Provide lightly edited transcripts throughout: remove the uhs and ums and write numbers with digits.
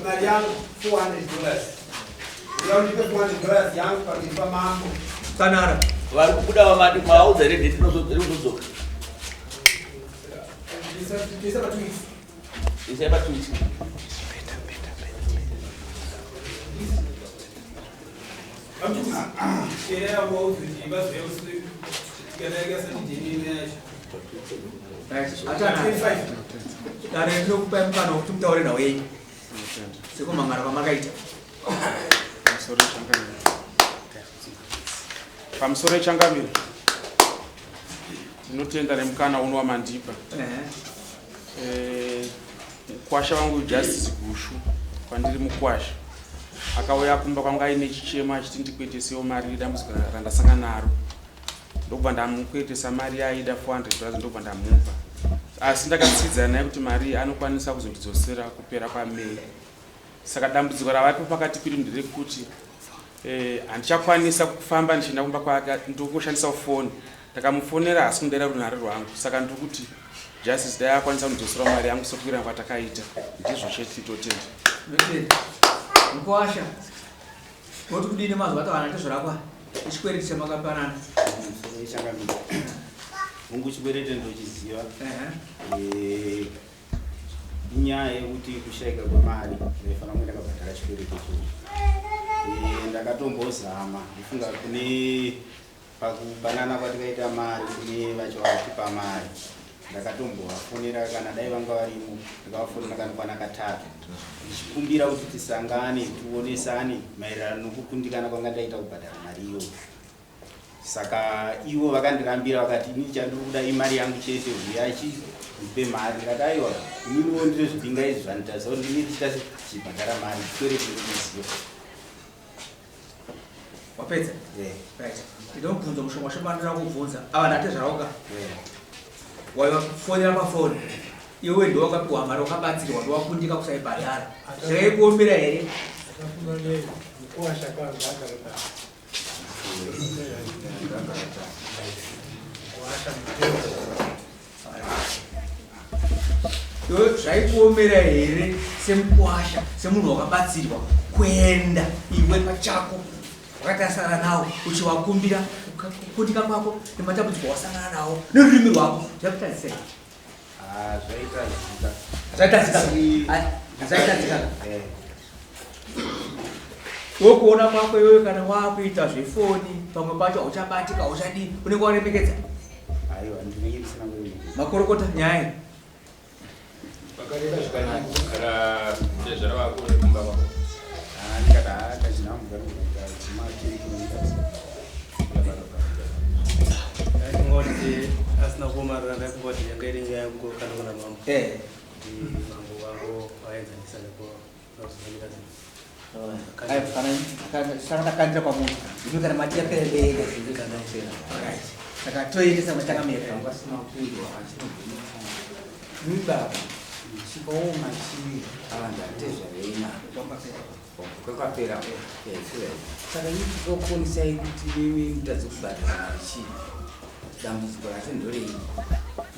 mari yangu $400. Unaulipa $400 yangu kwa kipa mambo. Kanara. Vari kubuda vamati mauza here ndeti inozoka. Isa batwisi. Isa batwisi. Era o bas vemos que essa de Atana. Dari itu pemkan waktu kita orang away. Sekarang mangar mangar itu. Pamusoro changamiro tinotenda nemukana uno wamandipa kwasha wangu Justice Gushu kwandiri mukwasha akauya kumba kwanga aine chichema achiti ndikwetesewo mari dambudziko randasangana naro ndobva ndamukwetesa mari yaida $400 ndobva ndamupa asi ndakatsidzana naye kuti mari anokwanisa kuzondidzosera kupera kwaMei. Saka dambudziko ravapo pakati pedu nderekuti handichakwanisa kufamba ndichienda kumba kwake ndikungoshandisa foni. Ndakamufonera asi kundaira runhare rwangu. Saka ndiri kuti Justice dai akwanisa kundidzosera mari yangu sokukwira kwatakaita. Ndizvo chete totenda. Mukwasha. Woti kudini mazuva atavana ndezvorakwa. Ichikwereti chamakapanana. Mungu chikwereti ndochiziva. Inyaya yekuti kushaika kwemari ndinofanira kuenda kabhadhara chikwereti ichocho. Ndakatombozama ndifunga kune pakupanana kwatikaita mari kune vachawatipa mari. Ndakatombovafonera kana dai vanga varimo ndikavafonera kanokwana katatu ndichikumbira kuti tisangane tionesane maererano nokukundikana kwanga ndaita kubhadhara mari iyo. Saka ivo vakandirambira vakati inini chandiri kuda imari yangu chete uyachi ndipe mari. Ndikati aiwa ininiwo ndiri zvibinga izvi zvanditarisa kuti ndinenge ndichita chibhadhara mari chikwereti ndinoziva. Wapedza? Right. Ndinomubvunza mushoma shoma ndira kubvunza. Ava ndate zvarauka. Waifonera pafoni. Iwe ndiwe wakapiwa mari wakabatsirwa ndiwakundika kusaibhadhara. Zvakaikuombera here? Iwe zvaikuombera here semukwasha semunhu wakabatsirwa kuenda iwe pachako wakatarisana nawo uchiwakumbira kukundika kwako nematambudziko wasangana nawo nerurimi rwako zvakutadzisei? Zvaitadzikana. Wokuona kwako iwewe kana wakuita zvefoni pamwe pacho hauchabatika hauchadii unenge waremekedza? Aiwa ndinenge ndisina kuremekedza. Makorokota nyaya vakareba zvakanaka kugara ndezvaravako nekumba kwako. Ndikati kazvinamugara ndingoti asina kuomarara ndakungoti yanga iri nyaya yangu kana kuna mambo. Mambo wangu waenzanisa kana kandira pamunhu ndino kana mati yapeleka saka toendesa matakamira baba chikaoma chii avanhu atezvaveina kwakapera saka ichikokonisai kuti mimi mutadzi kubhadhara mari chii dambudziko racho ndorei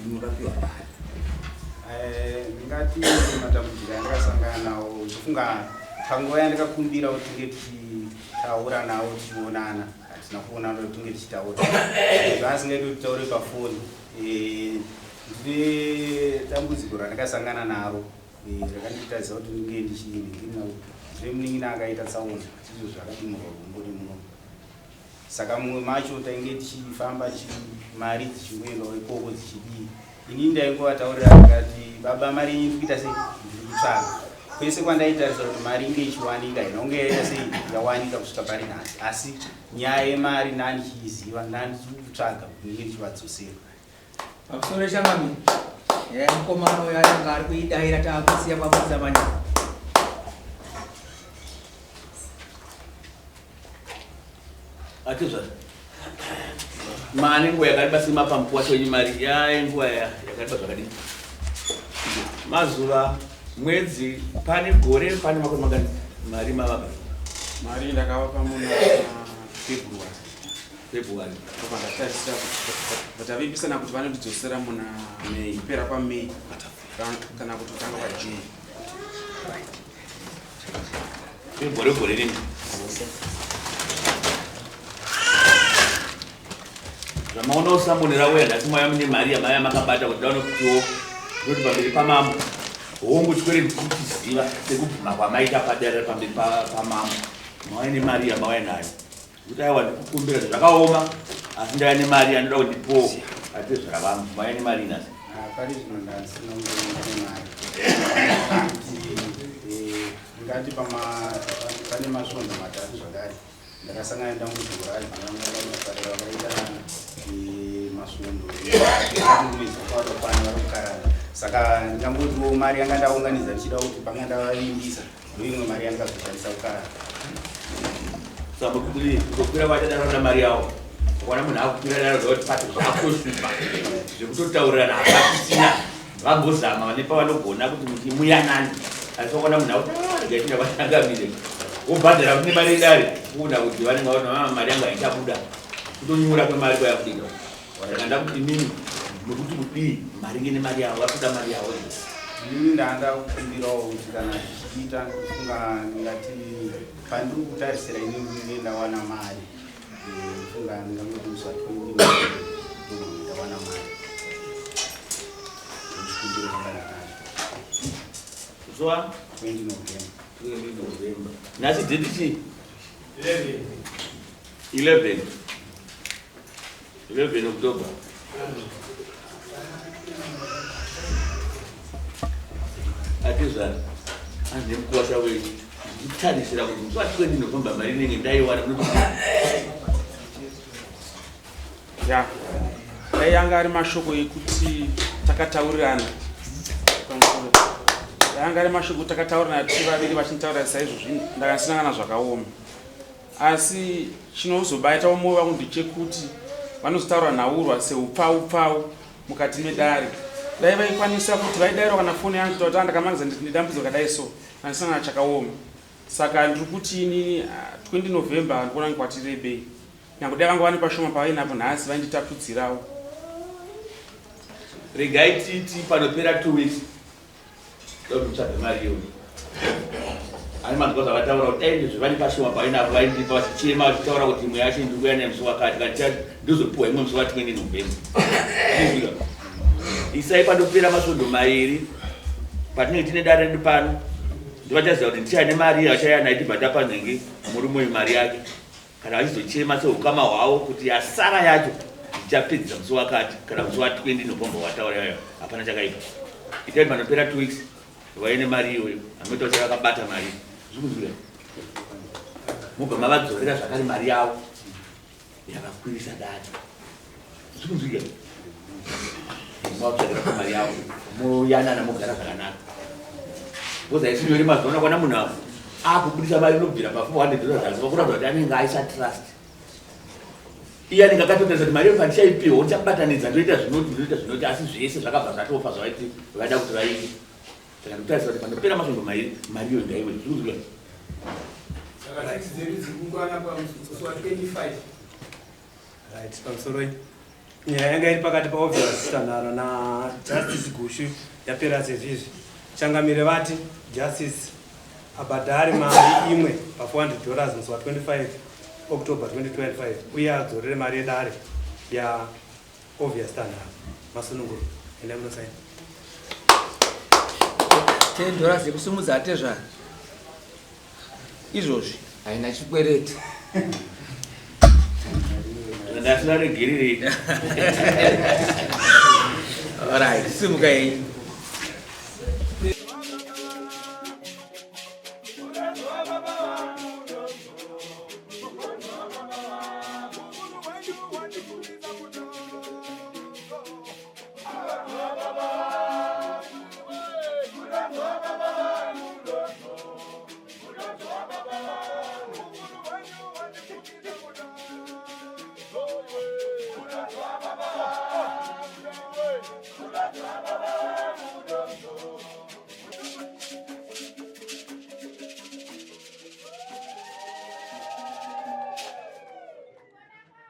imukapiwa mari. Ndingati matambudziko andakasangana nawo ndofunga panguva yandakakumbira kuti tinge tichitaura nawo tichionana hatina kuonana kuti tinge tichitaura zvaasingaiti kuti taure pafoni. Ndine dambudziko randakasangana naro rakanditadzisa kuti ndinge ndine munin'ina akaita tsaona izvo zvakadimurwa kumburi muno. Saka mumwe macho tainge tichifamba mari dzichingoendawo ikoko dzichidii. Inini ndaingovataurira ndikati baba mari yenyu kuita sei ndiri kutsvaga. Kwese kwandaitarisa kuti mari inge ichiwanika inonge yaita sei yawanika kusvika pari nhasi. Asi nyaya yemari ndandichiiziva ndandichikutsvaga kuti ndinge ndichivadzosera. pamusoro changamira mukomana uyo anenge ari kuidaira taakusiya pamuzamanya atizva mane nguva yakareba sima pamukwasha wenyu mari yainguva yakareba zvakadini mazuva mwedzi pane gore pane makore makani mari mavaba mari ndakavapa muna February ndakatarisira vatavimbisana kuti vanondidzosera muna kupera kwaMei kana kuti utanga kwaJuni. gore rini zvamaona usamonera wenda asi mwaya mune mari yamaya makabata kuti daunokutiwo kuti pamberi pamambo wongotwere kutiziva sekubvuma kwamaita padera pamberi pamambo mawaya nemari yamawaya nayo kuti aiwa ndikukumbira zvakaoma asi ndaya nemari anoda kundipowo ati zvaravambo mawaya nemari inasi pari zvino ndasina kungoine mari ngati pane masvondo matatu zvakare ndakasangana ndamudhura vanofarira vakaita masvondo kwatokwana varokarana saka ndingangotiwo mari yanga ndaunganidza ndichida kuti panga ndavavimbisa ndoimwe mari yanga zoshandisa kukarana kukwira kwachadaroda mari yavo kwana munhu akukwira daro kuti pati zvakoshupa zvekutotaurirana hapatisina vambozama vanepa vanogona kuti muti muyanani asi wakona munhu akuti gaitira vatangamire wobhadhara kune mari dare kuda kuti vanenge vaona mari yangu haichabuda kutonyura kwemari kwayakudika ndakanda kuti mimi nokuti kudii mari ngene mari yavo vakuda mari yavo ini ndanda kukumbirawo kuti kana zvichiita kufunga ngati pandiri kutarisira ini ndawana mari funga ndingamudusa ndawana mari ndikumbira zvakanaka zuva 20 November nhasi date chii 11 October atizvani handine mukuwasha wedu ndikutarisira kuti musi wa 20 November mari inenge ndaiwana ya dai anga ari mashoko ekuti takataurirana anga ari mashoko takataurirana tiri vaviri vachinitaurira saizvozvi ndakasinangana zvakaoma asi chinozobaitawo moyo wangu ndechekuti vanozotaura nhaurwa seupfau mukati medare dai vaikwanisa kuti vaidairwa kana foni yangu kuti ndakamaniza ndidambudziko kadai so andisangana chakaoma saka ndiri kuti ini 20 November ndikuona ngwatirebei nyange dai vanga vane pashoma pavainapo nhasi vainditapudzirawo regai titi panopera 2 weeks ndokutsvaga mari iyoyo ani manzwa zvavataura kuti dai zvivane pashoma pavainapo vaindipa vachichema vachitaura kuti imwe yacho ndikuya nemusi wakati kati ndozopiwa imwe musi wa 20 November isai panopera masvondo mairi patinenge tine dare redu pano ndivachaziva kuti ndichane mari vachaya naiti bhata panhenge murume uyu mari yake kana vachizochema seukama hwavo kuti yasara yacho ndichapedzisa musi wakati kana musi wa 20 November wataura yayo hapana chakaipa itai panopera 2 weeks vaine mari iyoyo anoita kuti vakabata mari zvikuzvira mobva mavadzorera zvakare mari yavo yavakwirisa dare zvikuzvira mavakutsvagira pamari yavo moyanana mogara zvakanaka bozaisinori mazuva nakwana munhu avo akubudisa mari inobvira pa$400 asi vakurauza kuti anenge aisa trust iye anenge akatotarisa kuti mari iyo pandichaipiwa ndichabatanidza ndoita zvinoti asi zvese zvakabva zvatofa zvavaiti vaida kuti vaite saka ndikutarisa kuti panopera masvondo mairi mari iyo ndaiwe zvikuzvira saka taxi dzedu dzikungwana pamusi wa 25 right pamusoro nyaya yanga iri pakati paobvious tanhara najustice Gushu yapera sezvizvi changamire vati justice abhadhare mari imwe pa$400 musi wa 25 October 2025 uye adzorere mari yedare yaobvious tanhara masununguro enda munosaina $10 ekusimudza atezvani izvozvi haina chikwereti ndasina regirirei alright simukai